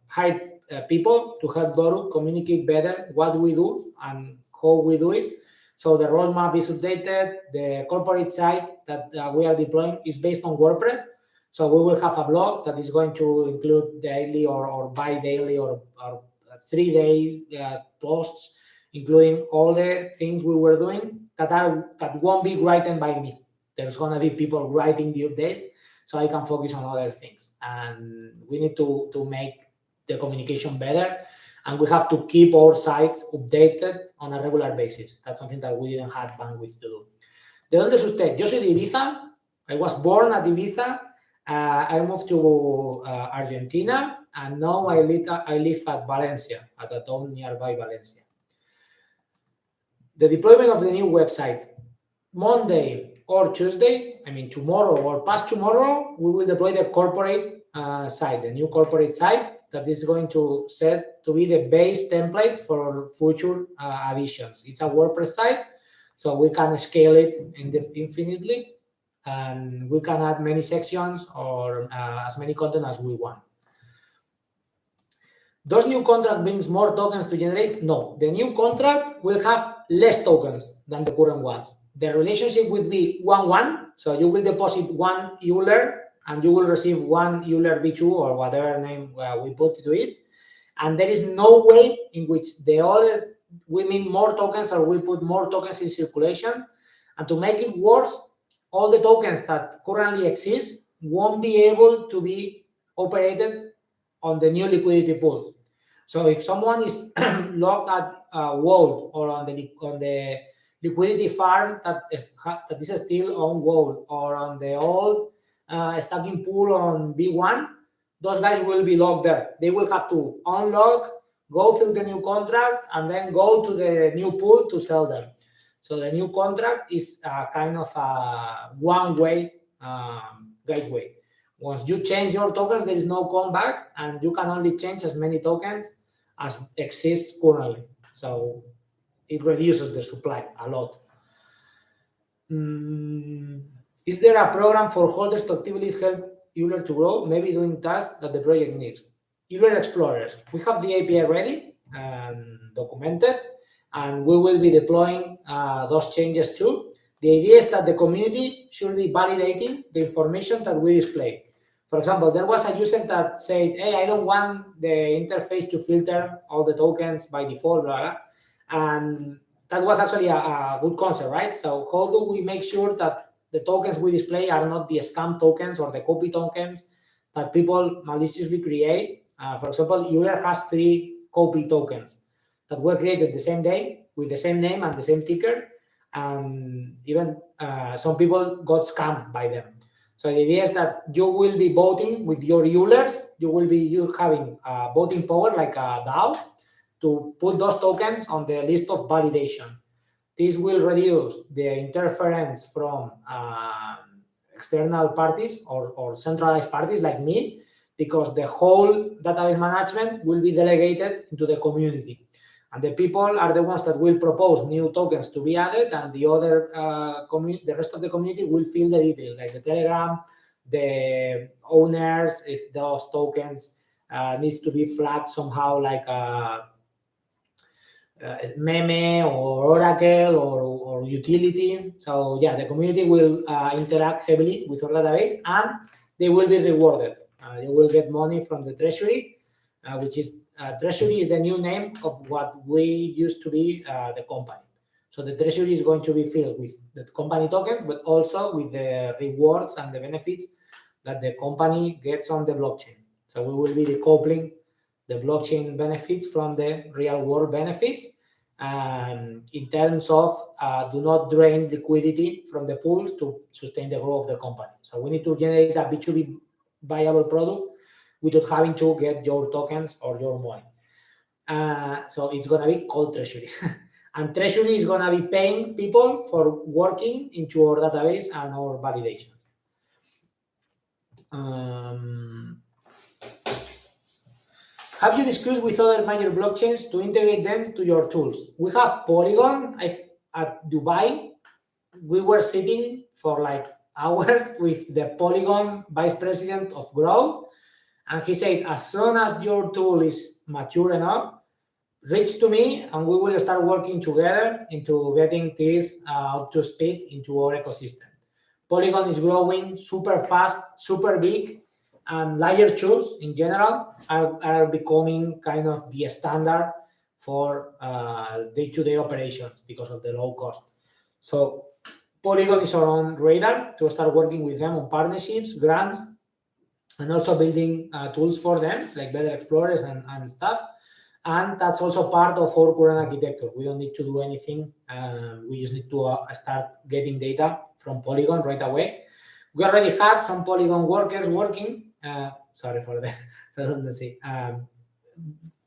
hire people to help Doru communicate better what we do and how we do it. So the roadmap is updated. The corporate site that we are deploying is based on WordPress. So we will have a blog that is going to include daily or bi-daily or 3 days posts, including all the things we were doing that won't be written by me. There's going to be people writing the updates, so I can focus on other things. And we need to make the communication better, and we have to keep our sites updated on a regular basis. That's something that we didn't have bandwidth to do. ¿De dónde es usted? Yo soy de Ibiza. I was born at Ibiza. I moved to Argentina, and now I live at Valencia, at a town nearby Valencia. The deployment of the new website. Monday or Tuesday, I mean tomorrow or past tomorrow, we will deploy the corporate site, the new corporate site that is going to be the base template for future additions. It's a WordPress site, so we can scale it infinitely, and we can add many sections or as many content as we want. Does new contract brings more tokens to generate? No, the new contract will have less tokens than the current ones. The relationship will be 1-1, so you will deposit 1 Euler and you will receive 1 Euler V2 or whatever name we put to it. And there is no way in which we mean more tokens or we put more tokens in circulation. And to make it worse, all the tokens that currently exist won't be able to be operated on the new liquidity pools. So if someone is locked at World or on the liquidity farm that is still on World or on the old stacking pool on B1, those guys will be locked there. They will have to unlock, go through the new contract, and then go to the new pool to sell them. So the new contract is kind of a one-way gateway. Once you change your tokens, there is no comeback, and you can only change as many tokens as exists currently. So it reduces the supply a lot. Is there a program for holders to actively help Euler to grow, maybe doing tasks that the project needs? Euler Explorers. We have the API ready and documented, and we will be deploying those changes too. The idea is that the community should be validating the information that we display. For example, there was a user that said, hey, I don't want the interface to filter all the tokens by default, blah, blah. And that was actually a good concept, right? So how do we make sure that the tokens we display are not the scam tokens or the copy tokens that people maliciously create. For example, Euler has 3 copy tokens that were created the same day with the same name and the same ticker, and even some people got scammed by them. So the idea is that you will be voting with your Eulers. You will be having voting power like a DAO to put those tokens on the list of validation. This will reduce the interference from external parties or centralized parties like me, because the whole database management will be delegated into the community. And the people are the ones that will propose new tokens to be added, and the other the rest of the community will fill the details, like the Telegram, the owners, if those tokens needs to be flagged somehow, like a meme or Oracle or utility. So yeah, the community will interact heavily with our database, and they will be rewarded. You will get money from the treasury, which is treasury is the new name of what we used to be the company. So the treasury is going to be filled with the company tokens, but also with the rewards and the benefits that the company gets on the blockchain. So we will be decoupling the blockchain benefits from the real world benefits, in terms of do not drain liquidity from the pools to sustain the growth of the company. So we need to generate a B2B viable product without having to get your tokens or your money. So it's going to be called treasury. And treasury is going to be paying people for working into our database and our validation. Have you discussed with other major blockchains to integrate them to your tools? We have Polygon at Dubai. We were sitting for like hours with the Polygon vice president of growth, and he said, as soon as your tool is mature enough, reach to me and we will start working together into getting this up to speed into our ecosystem. Polygon is growing super fast, super big, and layer 2s in general are becoming kind of the standard for day-to-day operations because of the low cost. So Polygon is on radar to start working with them on partnerships, grants, and also building tools for them, like better explorers and stuff. And that's also part of our current architecture. We don't need to do anything. We just need to start getting data from Polygon right away. We already had some Polygon workers working, sorry for the redundancy,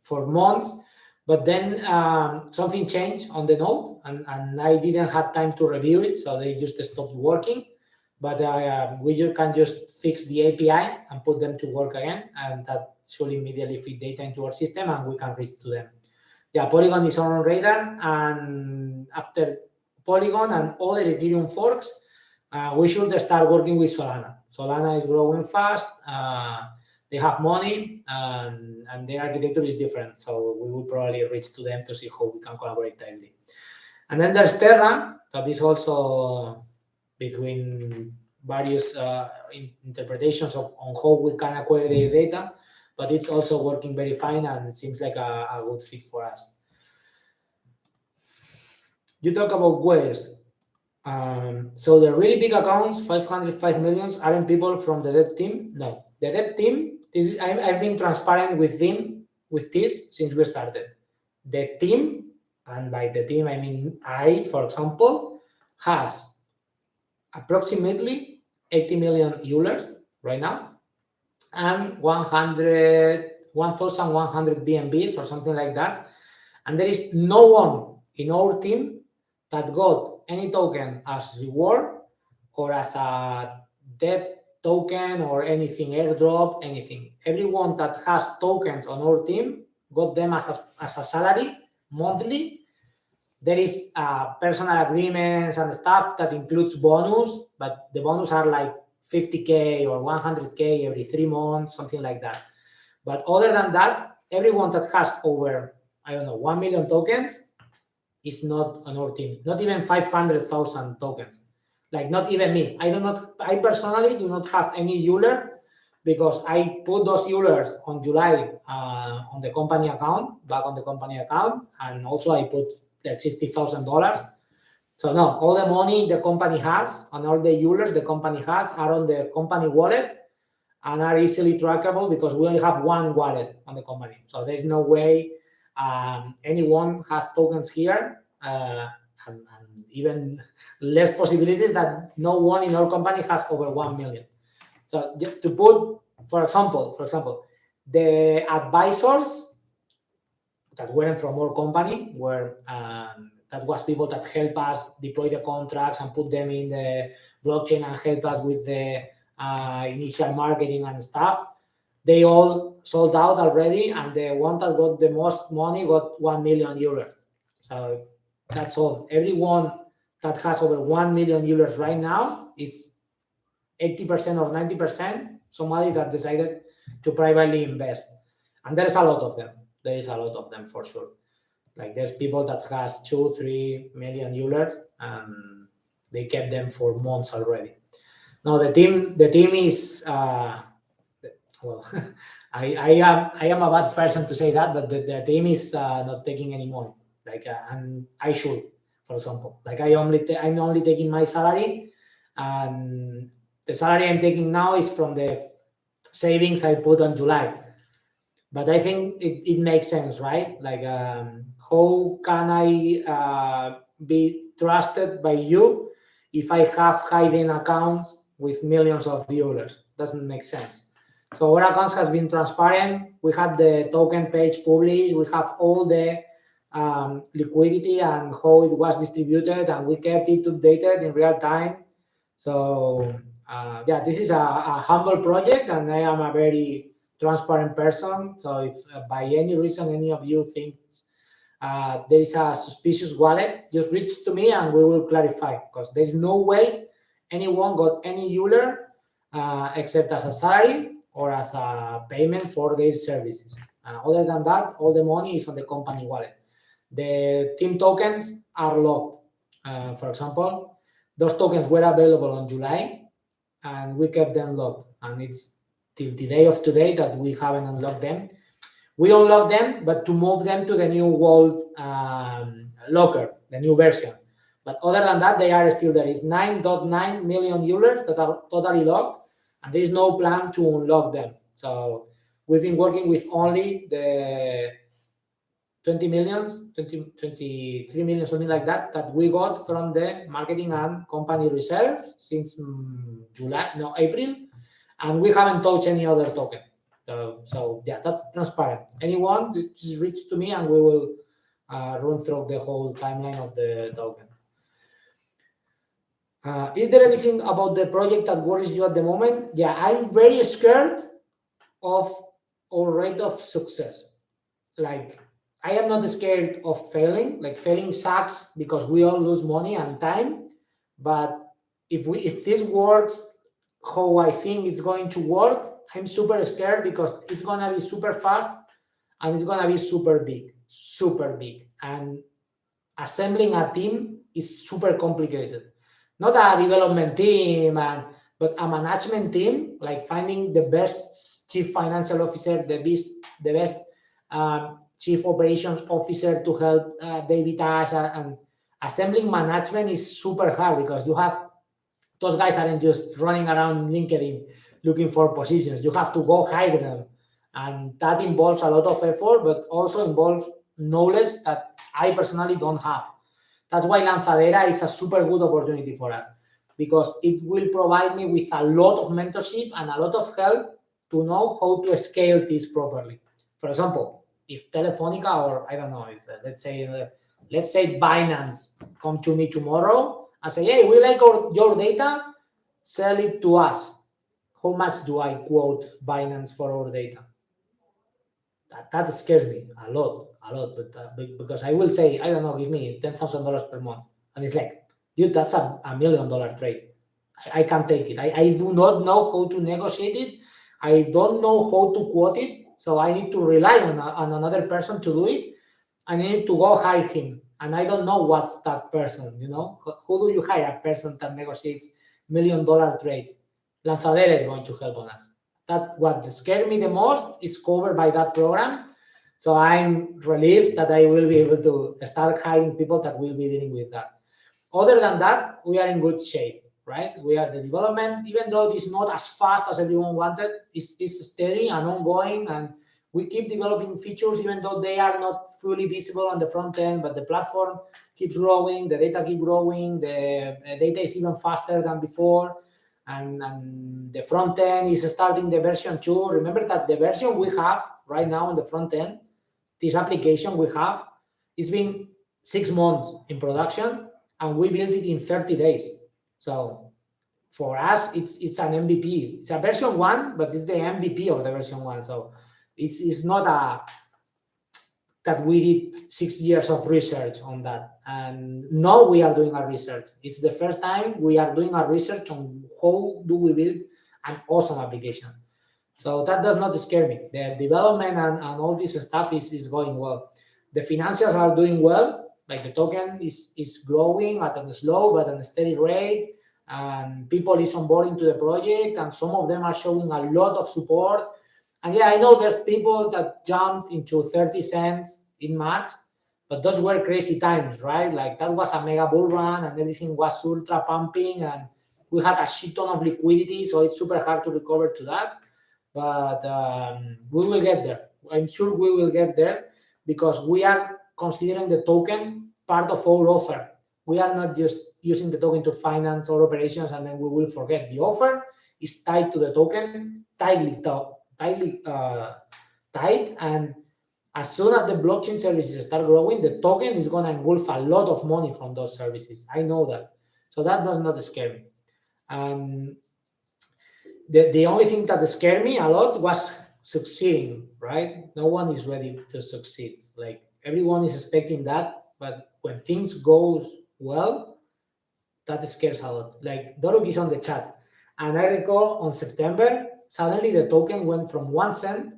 for months, but then something changed on the node, and I didn't have time to review it, so they just stopped working. But we can just fix the API and put them to work again, and that should immediately feed data into our system, and we can reach to them. Yeah, Polygon is on radar, and after Polygon and other Ethereum forks, we should start working with Solana. Solana is growing fast. They have money, and their architecture is different, so we will probably reach to them to see how we can collaborate tightly. And then there's Terra, that is also between various interpretations on how we can acquire their data, but it's also working very fine and seems like a good fit for us. You talk about whales. So the really big accounts, 505 millions, aren't people from the dev team? No, the dev team, I've been transparent with them with this since we started. The team, and by the team I mean I, for example, has approximately 80 million Eulers right now, and 1,100 BNBs or something like that. And there is no one in our team that got any token as reward or as a dev token or anything, airdrop, anything. Everyone that has tokens on our team got them as a salary monthly. There is personal agreements and stuff that includes bonus, but the bonus are like 50K or 100K every 3 months, something like that. But other than that, everyone that has over, 1 million tokens is not on our team. Not even 500,000 tokens. Like not even me. I personally do not have any Euler, because I put those Eulers on July on the company account, back on the company account, and also I put like $60,000 So no, all the money the company has and all the Eulers the company has are on the company wallet and are easily trackable because we only have one wallet on the company. So there's no way anyone has tokens here, and even less possibilities that no one in our company has over 1 million. So just to put, for example, the advisors that weren't from our company were that was people that help us deploy the contracts and put them in the blockchain and help us with the initial marketing and stuff. They all sold out already, and the one that got the most money got 1 million euros. So that's all. Everyone that has over 1 million euros right now is 80% or 90% somebody that decided to privately invest. And there's a lot of them. There is a lot of them for sure. Like there's people that has 2-3 million euros and they kept them for months already. Now the team is well, I am a bad person to say that, but the team is not taking any money. Like and I should, for example, like I'm only taking my salary, and the salary I'm taking now is from the savings I put on July. But I think it makes sense, right? Like, how can I be trusted by you if I have hidden accounts with millions of viewers? Doesn't make sense. So our accounts has been transparent. We had the token page published. We have all the liquidity and how it was distributed, and we kept it updated in real time. So yeah, this is a humble project, and I am a very transparent person. So if by any reason any of you think there is a suspicious wallet, just reach to me and we will clarify, because there's no way anyone got any Euler except as a salary or as a payment for their services. Other than that, all the money is on the company wallet. The team tokens are locked. For example, those tokens were available on July and we kept them locked, and it's till the day of today that we haven't unlocked them. We unlocked them, but to move them to the new world locker, the new version. But other than that, they are still there. It's 9.9 million Eulers that are totally locked, and there is no plan to unlock them. So we've been working with only the 20 million, 23 million, something like that, that we got from the marketing and company reserve since April, and we haven't touched any other token. So yeah, that's transparent. Anyone, just reach to me and we will run through the whole timeline of the token. Is there anything about the project that worries you at the moment? Yeah, I'm very scared of our rate of success. Like, I am not scared of failing. Like, failing sucks because we all lose money and time. But if this works how I think it's going to work, I'm super scared because it's gonna be super fast and it's gonna be super big. And assembling a team is super complicated. Not a development team, but a management team, like finding the best chief financial officer, the best chief operations officer to help David Ash, and assembling management is super hard because you have, those guys aren't just running around LinkedIn looking for positions. You have to go hire them. And that involves a lot of effort, but also involves knowledge that I personally don't have. That's why Lanzadera is a super good opportunity for us, because it will provide me with a lot of mentorship and a lot of help to know how to scale this properly. For example, if Telefonica, or I don't know, if let's say Binance come to me tomorrow and say, hey, we like your data, sell it to us. How much do I quote Binance for our data? That scares me a lot, but because I will say, I don't know, give me $10,000 per month. And it's like, dude, that's a $1 million trade. I can't take it. I do not know how to negotiate it. I don't know how to quote it. So I need to rely on another person to do it. I need to go hire him. And I don't know what's that person, you know? Who do you hire? A person that negotiates $1 million trades. Lanzadera is going to help on us. That what scared me the most is covered by that program. So I'm relieved that I will be able to start hiring people that will be dealing with that. other than that, we are in good shape, right? We are the development, even though it is not as fast as everyone wanted, it's steady and ongoing, and we keep developing features even though they are not fully visible on the front end, but the platform keeps growing, the data keep growing, the data is even faster than before, and the front end is starting the version 2. Remember that the version we have right now on the front end, this application we have, it's been 6 months in production, and we built it in 30 days. So for us, it's an MVP. It's a version 1, but it's the MVP of the version 1. So it's not that we did 6 years of research on that. And now we are doing our research. It's the first time we are doing our research on how do we build an awesome application. So that does not scare me. The development and all this stuff is going well. The financials are doing well. Like the token is growing at a slow but at a steady rate, and people is onboarding to the project, and some of them are showing a lot of support. And yeah, I know there's people that jumped into 30 cents in March, but those were crazy times, right? Like that was a mega bull run and everything was ultra pumping, and we had a shit ton of liquidity, so it's super hard to recover to that. But we will get there. I'm sure we will get there, because we are considering the token part of our offer. We are not just using the token to finance our operations and then we will forget. The offer is tied to the token, tightly tied, and as soon as the blockchain services start growing, the token is going to engulf a lot of money from those services. I know that. So that does not scare me. And the only thing that scared me a lot was succeeding, right? No one is ready to succeed. Like everyone is expecting that, but when things goes well, that scares a lot. Like Doruk is on the chat, and I recall on September, suddenly the token went from 1 cent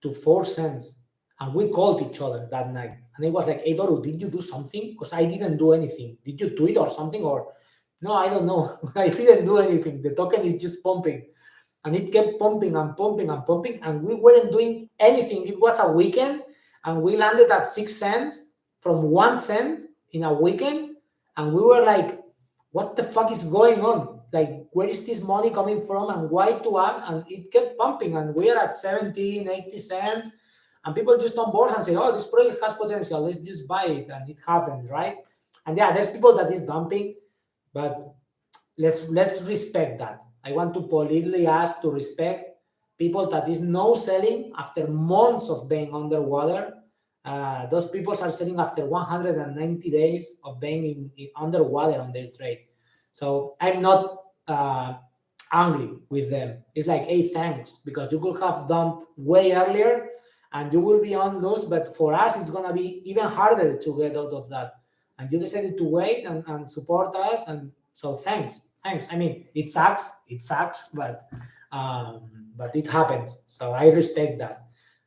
to 4 cents, and we called each other that night. And it was like, hey Doruk, did you do something? Because I didn't do anything. Did you tweet or something? Or no, I don't know. I didn't do anything. The token is just pumping. And it kept pumping and pumping and pumping, and we weren't doing anything. It was a weekend, and we landed at 6 cents from 1 cent in a weekend, and we were like, what the fuck is going on? Like, where is this money coming from, and why to us? And it kept pumping, and we are at 17, 80 cents, and people just on board and say, oh, this project has potential, let's just buy it, and it happens, right? And yeah, there's people that is dumping, but let's respect that. I want to politely ask to respect people that is no selling after months of being underwater. Those people are selling after 190 days of being in underwater on their trade. So I'm not angry with them. It's like, hey, thanks, because you could have dumped way earlier and you will be on loss, but for us, it's going to be even harder to get out of that. And you decided to wait and support us, and so thanks. I mean, it sucks, but it happens. So I respect that.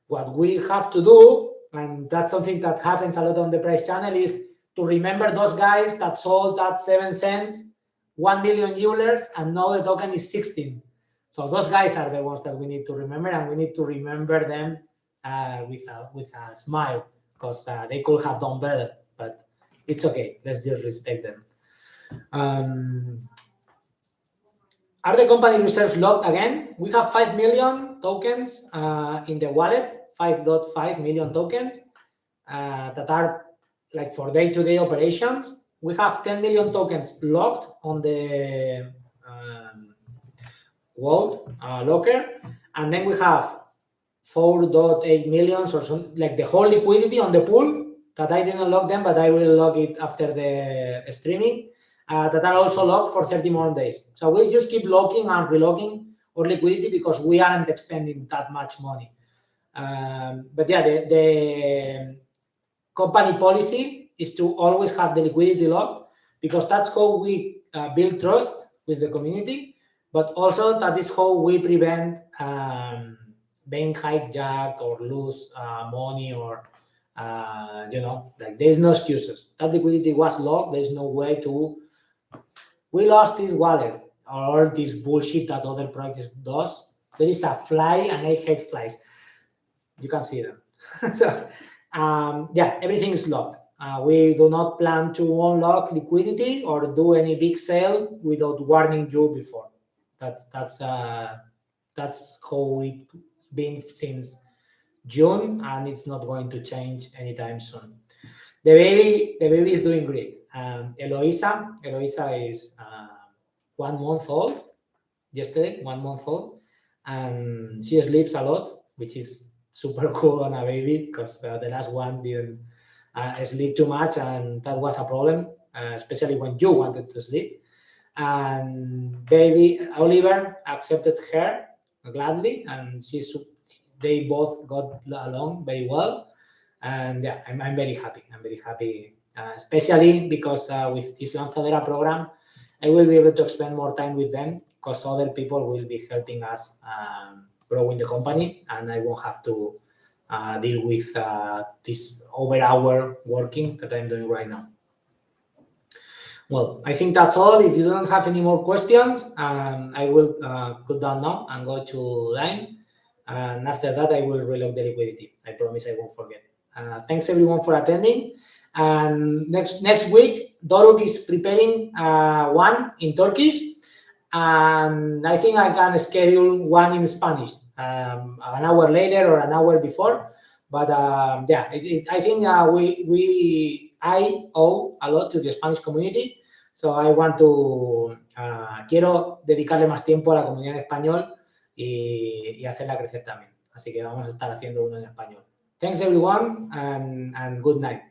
What we have to do, and that's something that happens a lot on the price channel, is to remember those guys that sold at 7 cents, 1 million Eulers, and now the token is 16. So those guys are the ones that we need to remember, and we need to remember them with a smile, because they could have done better, but it's okay. Let's just respect them. Are the company reserves locked again? We have 5 million tokens in the wallet, 5.5 million tokens that are like for day-to-day operations. We have 10 million tokens locked on the Vault locker, and then we have 4.8 million or something, like the whole liquidity on the pool that I didn't lock them, but I will lock it after the streaming. That are also locked for 30 more days. So we just keep locking and relocking our liquidity because we aren't expending that much money. But yeah, the company policy is to always have the liquidity locked, because that's how we build trust with the community, but also that is how we prevent being hijacked or lose money, or like there's no excuses. That liquidity was locked. There's no way to, we lost this wallet or all this bullshit that other projects does. There is a fly, and I hate flies. You can see them. So yeah, everything is locked. we do not plan to unlock liquidity or do any big sale without warning you before. That's how it's been since June, and it's not going to change anytime soon. The baby is doing great. Eloisa is 1 month old. Yesterday, 1 month old, and she sleeps a lot, which is super cool on a baby, because the last one didn't sleep too much, and that was a problem, especially when you wanted to sleep. And baby Oliver accepted her gladly, and they both got along very well. And yeah, I'm very happy. I'm very happy, especially because with this Lanzadera program, I will be able to spend more time with them, because other people will be helping us growing the company, and I won't have to deal with this over-hour working that I'm doing right now. Well, I think that's all. If you don't have any more questions, I will go down now and go to line. And after that, I will reload the liquidity. I promise I won't forget. Thanks everyone for attending. And next week, Doruk is preparing one in Turkish. And I think I can schedule one in Spanish an hour later or an hour before. But yeah, I think I owe a lot to the Spanish community. So I want to, quiero dedicarle más tiempo a la comunidad en español y hacerla crecer también. Así que vamos a estar haciendo uno en español. Thanks everyone, and good night.